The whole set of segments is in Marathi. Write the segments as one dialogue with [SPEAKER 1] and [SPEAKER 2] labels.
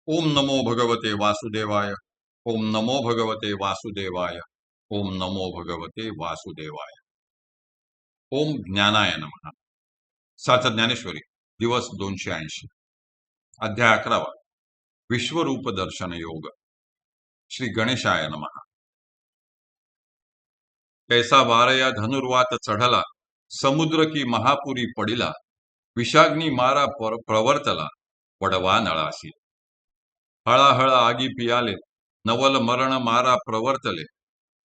[SPEAKER 1] ओम नमो भगवते वासुदेवाय. ओम नमो भगवते वासुदेवाय. ओम नमो भगवते वासुदेवाय. ओम ज्ञानाय नमः. साच ज्ञानेश्वरी दिवस 280. अध्याय 11. विश्वरूप दर्शन योग. श्री गणेशाय नमः. कैसा वारया धनुर्वात चढला, समुद्र की महापुरी पडिला, विषाग्नी मारा प्रवर्तला, वडवा नळासी. हळाहळ आगी पियाले, नवल मरण मारा प्रवर्तले,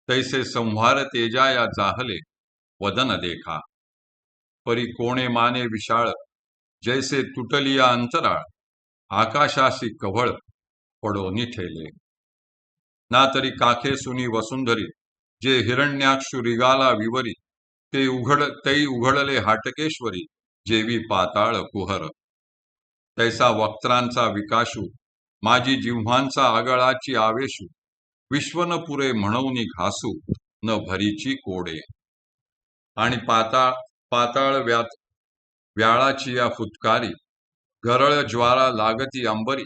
[SPEAKER 1] तैसे संहार तेजाया जाहले, वदन देखा. परी कोणे माने विशाळ, जैसे तुटलिया अंतराळ, आकाशाशी कव्हळ, पडोनी ठेले. ना तरी काखे सुनी वसुंधरी, जे हिरण्याक्षु रिगाला विवरी, ते उघडले हाटकेश्वरी, जेवी पाताळ कुहर. तैसा वक्त्रांचा विकाशू, माझी जिव्हांचा आगळाची आवेशू, विश्वन पुरे म्हणून घासू, न भरीची कोडे. आणि पाताळ व्याळाची या फुतकारी, गरळ ज्वाला लागती अंबरी,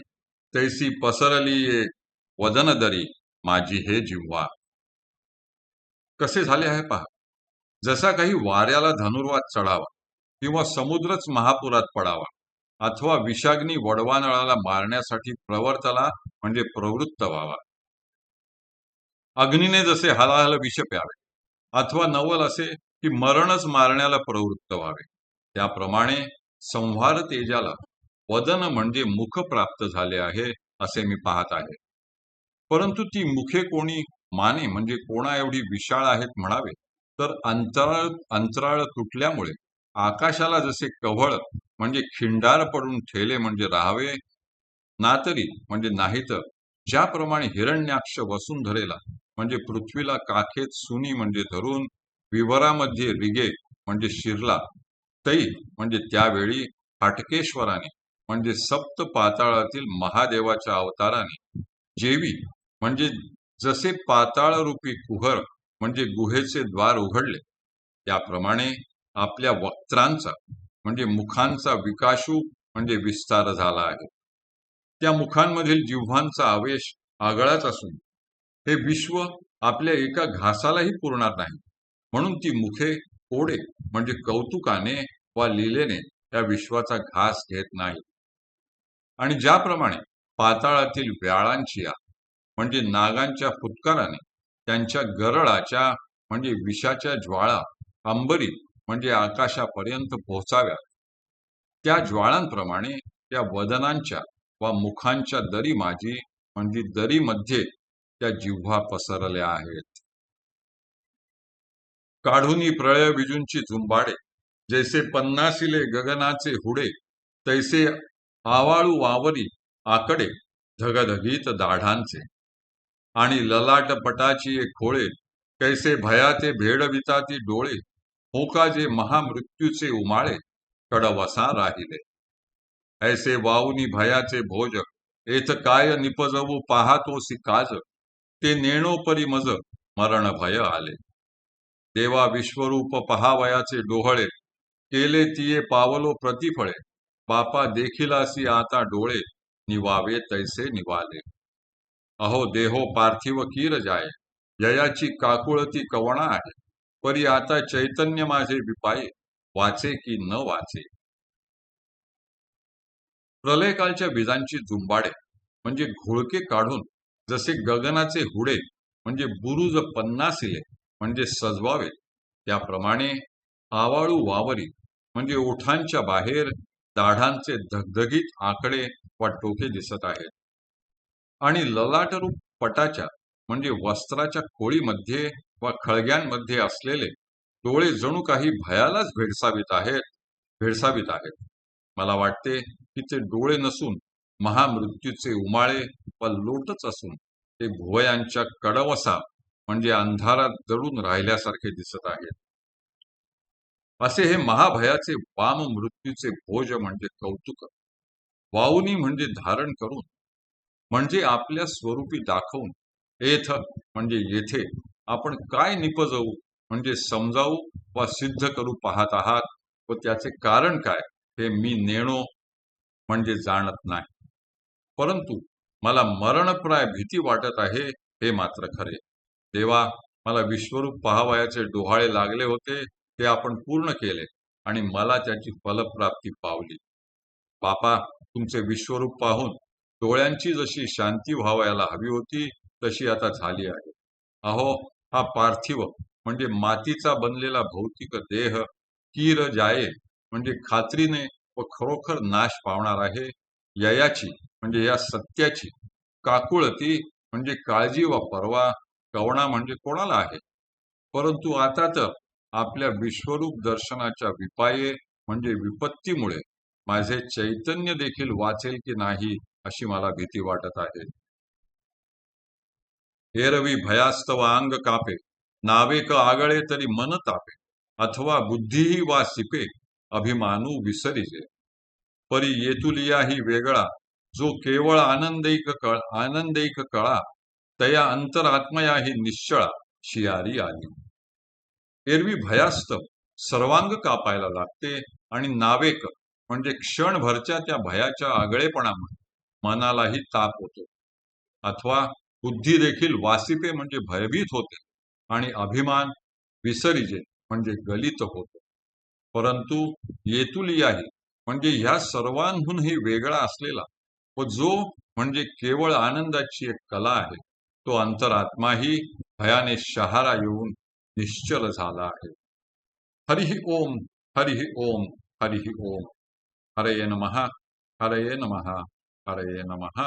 [SPEAKER 1] तैसी पसरली ये वदन दरी, माझी हे जिव्हा. कसे झाले आहे पहा. जसा काही वाऱ्याला धनुर्वात चढावा, किंवा समुद्रच महापुरात पडावा, अथवा विषाग्नी वडवानळाला मारण्यासाठी प्रवर्तला म्हणजे प्रवृत्त व्हावा. अग्नीने जसे हलाहल विष प्यावे, अथवा नवल असे की मरणच मारण्याला प्रवृत्त व्हावे, त्याप्रमाणे संहार तेजाला वदन म्हणजे मुख प्राप्त झाले आहे असे मी पाहत आहे. परंतु ती मुखे कोणी माने म्हणजे कोणा एवढी विशाळ आहेत म्हणावे, तर अंतराळ तुटल्यामुळे आकाशाला जसे कव्हळ म्हणजे खिंडार पडून ठेले म्हणजे राहावे, ना तरी म्हणजे नाही तर ज्याप्रमाणे हिरण्याक्ष वसुंधरेला म्हणजे पृथ्वीला काखेत सुनी म्हणजे धरून विवरामध्ये रिगे म्हणजे शिरला, तै म्हणजे त्यावेळी हाटकेश्वराने म्हणजे सप्त पाताळातील महादेवाच्या अवताराने जेवी म्हणजे जसे पाताळ रूपी कुहर म्हणजे गुहेचे द्वार उघडले, त्याप्रमाणे आपल्या वक्त्रांचा म्हणजे मुखांचा विकाशू म्हणजे विस्तार झाला आहे. त्या मुखांमधील जिव्हांचा आवेश आगळाच असून हे विश्व आपल्या एका घासालाही पुरणार नाही, म्हणून ती मुखे कोडे म्हणजे कौतुकाने वा लीलेने त्या विश्वाचा घास घेत नाही. आणि ज्याप्रमाणे पाताळातील व्याळांची म्हणजे नागांच्या फुत्काराने त्यांच्या गरळाच्या म्हणजे विषाच्या ज्वाळा अंबरी म्हणजे आकाशापर्यंत पोहोचाव्या, त्या ज्वाळांप्रमाणे त्या वदनांच्या वा मुखांच्या दरी माझी म्हणजे दरीमध्ये त्या जिव्हा पसरल्या आहेत. काढूनी प्रळय विजूंची झुंबाडे, जैसे पन्नासिले गगनाचे हुडे, तैसे आवाळू वावरी आकडे धगधगीत दाढांचे. आणि ललाट पटाची एक खोळे, कैसे भयाचे भेडविताती डोळे, होका जे महामृत्यूचे उमाळे, कडवसा राहिले. ऐसे वाऊनी भयाचे भोज, एथ काय निपजवू पाहतोसी काज, ते नेणो परी मज मरण भय आले. देवा विश्वरूप पहावयाचे डोहळे, केले तिये पावलो प्रतिफळे, बापा देखिलासी आता डोळे, निवावे तैसे निवाले. अहो देहो पार्थिव कीर जाय, ययाची काकुळती कवणा आहे, परी आता चैतन्य माझे विपाये, वाचे की न वाचे. प्रलयकालच्या विजांची जुंबाडे म्हणजे घोळके काढून जसे गगनाचे हुडे म्हणजे बुरुज पन्नासिले म्हणजे सजवावे, त्याप्रमाणे आवाळू वावरी म्हणजे ओठांच्या बाहेर दाढांचे धगधगीत आकडे वा टोके दिसत आहेत. आणि ललाटरूप पटाच्या म्हणजे वस्त्राच्या खोळीमध्ये वा खळग्यांमध्ये असलेले डोळे जणू काही भयालाच भेडसावीत आहेत. मला वाटते की ते डोळे नसून महामृत्यूचे उमाळे व लोटच असून ते भुवयांच्या कडवसा म्हणजे अंधारात दडून राहिल्यासारखे दिसत आहेत. असे हे महाभयाचे वाम मृत्यूचे भोज म्हणजे कौतुक, वाऊनी म्हणजे धारण करून म्हणजे आपल्या स्वरूपी दाखवून, एथ म्हणजे येथे आपण काय निपजवू म्हणजे समजावू वा सिद्ध करू पाहत आहात व त्याचे कारण काय हे मी नेणो म्हणजे जाणत नाही. परंतु मला मरणप्राय भीती वाटत आहे, हे मात्र खरे. देवा, मला विश्वरूप पाहावयाचे डोहाळे लागले होते, ते आपण पूर्ण केले आणि मला त्याची फलप्राप्ती पावली. बापा, तुमचे विश्वरूप पाहून डोळ्यांची जशी शांती व्हावयाला हवी होती, तशी आता झाली आहे. अहो, हा पार्थिव म्हणजे मातीचा बनलेला भौतिक देह कीर जाये म्हणजे खात्रीने व खरोखर नाश पावणार आहे. ययाची म्हणजे या सत्याची, काकुळती म्हणजे काळजी व परवा, कवणा म्हणजे कोणाला आहे. परंतु आता तर आपल्या विश्वरूप दर्शनाच्या विपाये म्हणजे विपत्तीमुळे माझे चैतन्य देखील वाचेल की नाही, अशी मला भीती वाटत आहे. एरवी भयास्तव अंग कापे, नावेक आगळे तरी मन तापे, अथवा बुद्धीही वासिपे, अभिमानू विसरिजे. परी येतुलिया ही वेगळा, जो केवळ आनंदैक कळा, तया अंतरात्मया ही निश्चळा, शियारी आली. एरवी भयास्तव सर्वांग कापायला लागते आणि नावेक म्हणजे क्षणभरच्या त्या भयाच्या आगळेपणामुळे मनालाही ताप होतो. अथवा बुद्धी देखील वासिपे म्हणजे भयभीत होते आणि अभिमान विसरिजे म्हणजे गलित होतो. परंतु येतुलियाही म्हणजे ह्या सर्वांहूनही वेगळा असलेला व जो म्हणजे केवळ आनंदाची एक कला आहे, तो अंतरात्माही भयाने शहारा येऊन निश्चल झाला आहे. हरिः ओम, हरिः ओम, हरिः ओम. हरये नमः, हरये नमः, हरये नमः.